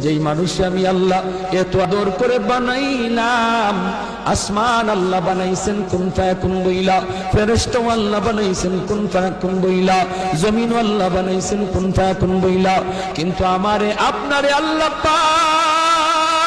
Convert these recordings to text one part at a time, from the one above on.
যেই মানুষ আমি আল্লাহ এত আদর করে বানাইলাম। আসমান আল্লাহ বানাইছেন কুন ফায়াকুন বইলা, ফেরেশতা আল্লাহ বানাইছেন কুন ফায়াকুন বইলা, জমিন আল্লাহ বানাইছেন কুন ফায়াকুন বইলা, কিন্তু আমারে আপনারে আল্লাহ পাক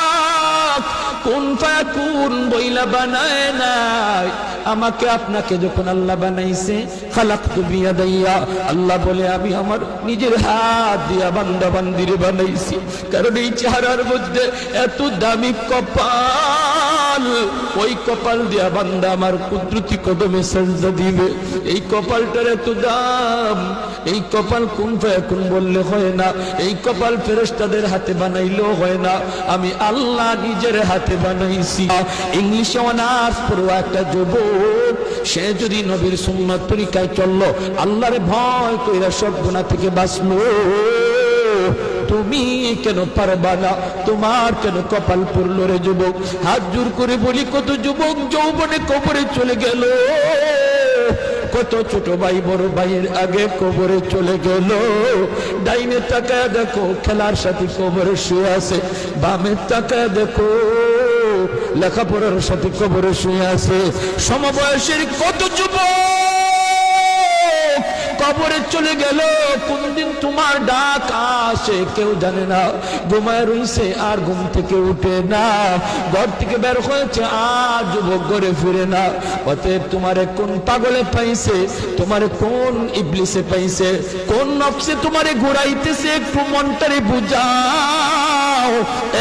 কুন ফায়াকুন বইলা বানায় নাই। আমাকে আপনাকে যখন আল্লাহ বানাইছে, খালাকতু বিয়াদাইয়া, আল্লাহ বলে আমি আমার নিজের হাত দিয়া বান্দা বান্দিরে বানাইছি। কারণ এই চেহারার মধ্যে এত দামি কপাল, ওই কপাল দিয়া বান্দা আমার কুদরতি কদমে সাজদা দিবে। এই কপালটার এত দাম, এই কপাল কুন ফায়াকুন বললে হয় না, এই কপাল ফেরেশতাদের হাতে বানাইলেও হয় না, আমি আল্লাহ নিজের হাতে বানাইছি। ইংলিশে অনার্স পড়ুয়া একটা যুবক, সে যদি নবীর সুন্নাত তরিকায় চললো, আল্লাহর ভয় কইরা সব গুনাহ থেকে বাঁচলো, তুমি কেন পারবা না? তোমার কেন কপাল পড়লো রে যুবক? হাত জোর করে বলি, কত যুবক যৌবনে কবরে চলে গেল, কত ছোট ভাই বড় ভাইয়ের আগে কবরে চলে গেল। ডাইনে তাকায় দেখো খেলার সাথে কবরে শুয়ে আছে, বামে তাকায় দেখো লেখাপড়ার সাথে কবরে শুয়ে আছে। সমবয়সের কত যুবক কবরে চলে গেল, কোনদিন তোমার ডাক আসে কেউ জানে না। ঘুমায় রইছে আর ঘুম থেকে উঠে না, ঘর থেকে বের হয়েছে আর যুবক ঘরে ফিরে না। অতএব তোমারে কোন পাগলে পাইছে, তোমারে কোন ইবলিসে পাইছে, কোন নফসে তোমারে ঘুরাইতেছে, একটু মনটারে বুঝাও,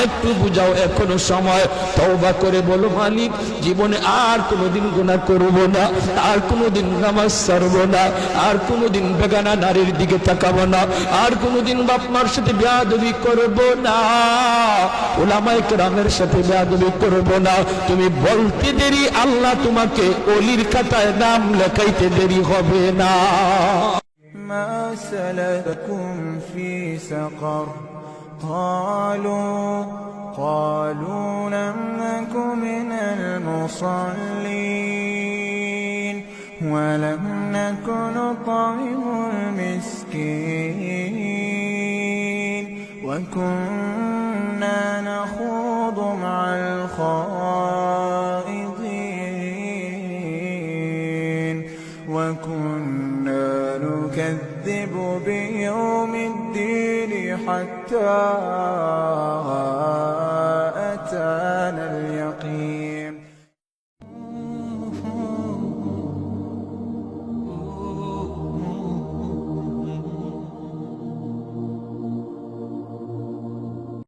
একটু বুঝাও। এখনো সময়, তওবা করে বলো মালিক জীবনে আর কোনোদিন গুনাহ করব না, আর কোনোদিন নামাজ ছাড়বো না, আর কোনোদিন বেগানা নারীর দিকে তাকাবো না, আর কোনোদিন বাপ মার সাথে বেয়াদবি করব না, উলামায়ে কেরামের সাথে বেয়াদবি করব না। তুমি বলতে দেরি, আল্লাহ তোমাকে ওলির খাতায় নাম লেখাইতে দেরি হবে না। মা সালাকুম ফি সাকার قالوا لم نك من المصلين ولم نك نطعم المسكين وكنا نخوض مع الخائضين وكنا نكذب بيوم الدين حتى